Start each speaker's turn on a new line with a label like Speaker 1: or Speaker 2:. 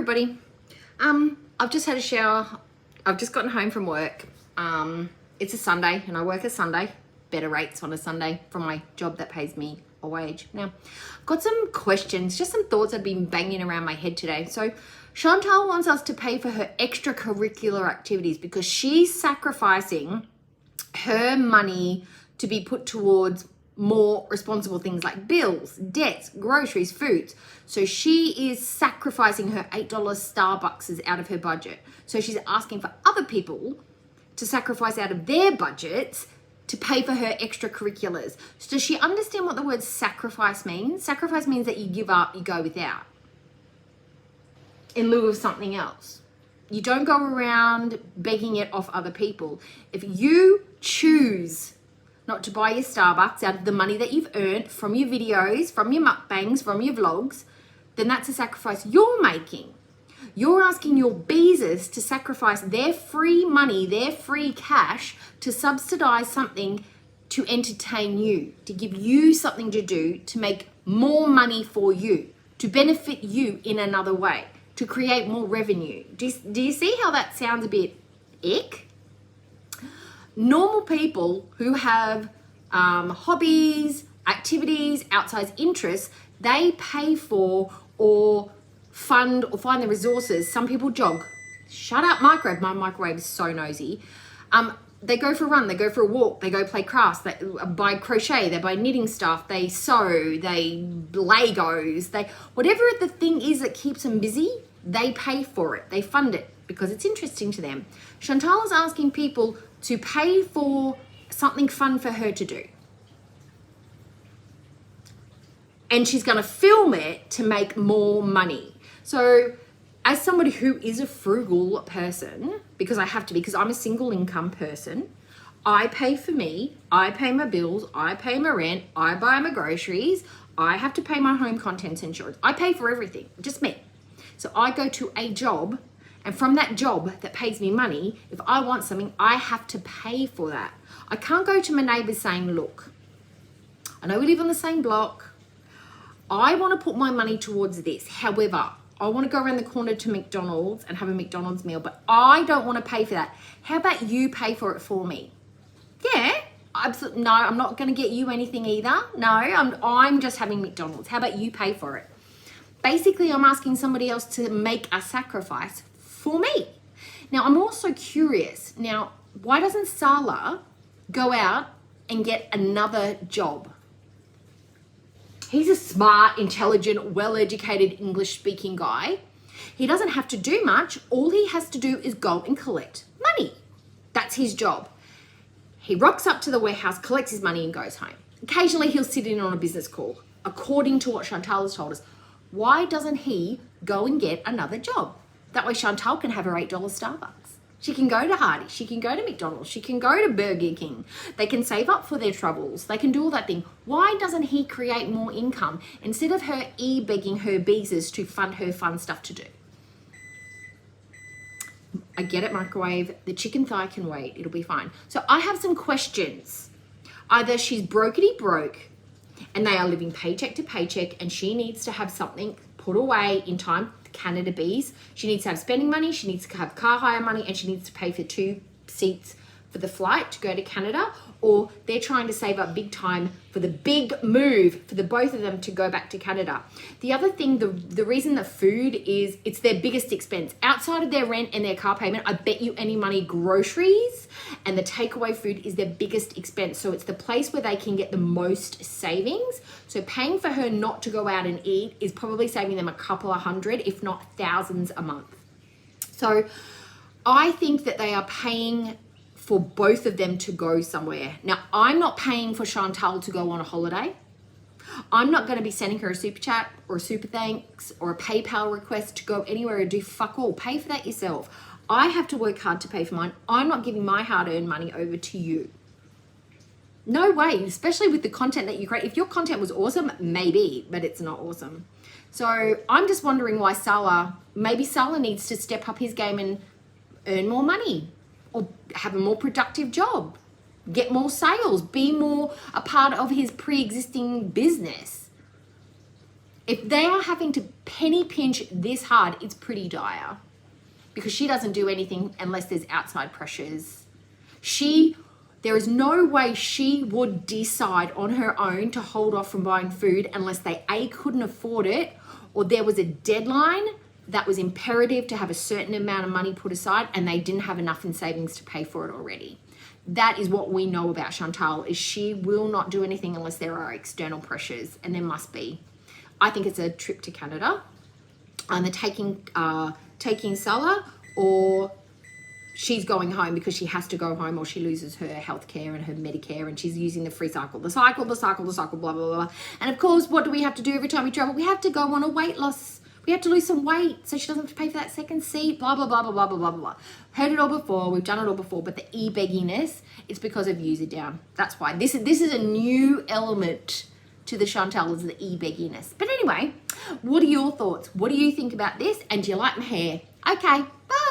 Speaker 1: everybody. I've just had a shower. I've just gotten home from work. It's a Sunday and I work a Sunday. Better rates on a Sunday from my job that pays me a wage. Now, I've got some questions, just some thoughts that have been banging around my head today. So Chantal wants us to pay for her extracurricular activities because she's sacrificing her money to be put towards more responsible things like bills, debts, groceries, foods. So she is sacrificing her $8 Starbucks out of her budget. So she's asking for other people to sacrifice out of their budgets to pay for her extracurriculars. So does she understand what the word sacrifice means? Sacrifice means that you give up, you go without in lieu of something else. You don't go around begging it off other people. If you choose not to buy your Starbucks out of the money that you've earned from your videos, from your mukbangs, from your vlogs, then that's a sacrifice you're making. You're asking your beezers to sacrifice their free money, their free cash to subsidize something to entertain you, to give you something to do, to make more money for you, to benefit you in another way, to create more revenue. Do you see how that sounds a bit ick? Normal people who have hobbies, activities, outside interests, they pay for or fund or find the resources. Some people jog. Shut up, microwave. My microwave is so nosy. They go for a run, they go for a walk, they go play crafts, they buy crochet, they buy knitting stuff, they sew, they Legos, whatever the thing is that keeps them busy, they pay for it, they fund it because it's interesting to them. Chantal is asking people to pay for something fun for her to do. And she's going to film it to make more money. So as somebody who is a frugal person, because I have to be, because I'm a single income person, I pay for me, I pay my bills, I pay my rent, I buy my groceries, I have to pay my home contents insurance. I pay for everything, just me. So I go to a job, and from that job that pays me money, if I want something, I have to pay for that. I can't go to my neighbors saying, look, I know we live on the same block. I want to put my money towards this. However, I want to go around the corner to McDonald's and have a McDonald's meal, but I don't want to pay for that. How about you pay for it for me? Yeah, absolutely. No, I'm not going to get you anything either. No, I'm just having McDonald's. How about you pay for it? Basically, I'm asking somebody else to make a sacrifice for me. Now, I'm also curious. Now, why doesn't Salah go out and get another job? He's a smart, intelligent, well-educated, English-speaking guy. He doesn't have to do much. All he has to do is go and collect money. That's his job. He rocks up to the warehouse, collects his money and goes home. Occasionally, he'll sit in on a business call, according to what Chantal has told us. Why doesn't he go and get another job? That way Chantal can have her $8 Starbucks. She can go to Hardee's, she can go to McDonald's, she can go to Burger King. They can save up for their troubles. They can do all that thing. Why doesn't he create more income instead of her begging her beezers to fund her fun stuff to do? I get it, microwave. The chicken thigh can wait. It'll be fine. So I have some questions. Either she's brokety broke and they are living paycheck to paycheck and she needs to have something put away in time. Canada bees. She needs to have spending money, she needs to have car hire money, and she needs to pay for 2 seats for the flight to go to Canada, or they're trying to save up big time for the big move for the both of them to go back to Canada. The other thing, the reason that food is, it's their biggest expense. Outside of their rent and their car payment, I bet you any money groceries and the takeaway food is their biggest expense. So it's the place where they can get the most savings. So paying for her not to go out and eat is probably saving them a couple of hundred, if not thousands a month. So I think that they are paying for both of them to go somewhere. Now, I'm not paying for Chantal to go on a holiday. I'm not going to be sending her a super chat or a super thanks or a PayPal request to go anywhere or do fuck all. Pay for that yourself. I have to work hard to pay for mine. I'm not giving my hard-earned money over to you. No way, especially with the content that you create. If your content was awesome, maybe, but it's not awesome. So I'm just wondering why maybe Salah needs to step up his game and earn more money, or have a more productive job, get more sales, be more a part of his pre-existing business. If they are having to penny pinch this hard, it's pretty dire, because she doesn't do anything unless there's outside pressures. There is no way she would decide on her own to hold off from buying food unless they A, couldn't afford it, or there was a deadline that was imperative to have a certain amount of money put aside and they didn't have enough in savings to pay for it already. That is what we know about Chantal, is she will not do anything unless there are external pressures, and there must be. I think it's a trip to Canada, and they're taking Salah, or she's going home because she has to go home, or she loses her healthcare and her Medicare, and she's using the free cycle. The cycle, blah, blah, blah, blah. And of course, what do we have to do every time we travel? We have to go on a weight loss. We have to lose some weight so she doesn't have to pay for that second seat, blah, blah, blah, blah, blah, blah, blah, blah. Heard it all before. We've done it all before. But the e-begginess, it's because of user down. That's why. This is a new element to the Chantal, is the e-begginess. But anyway, what are your thoughts? What do you think about this? And do you like my hair? Okay, bye.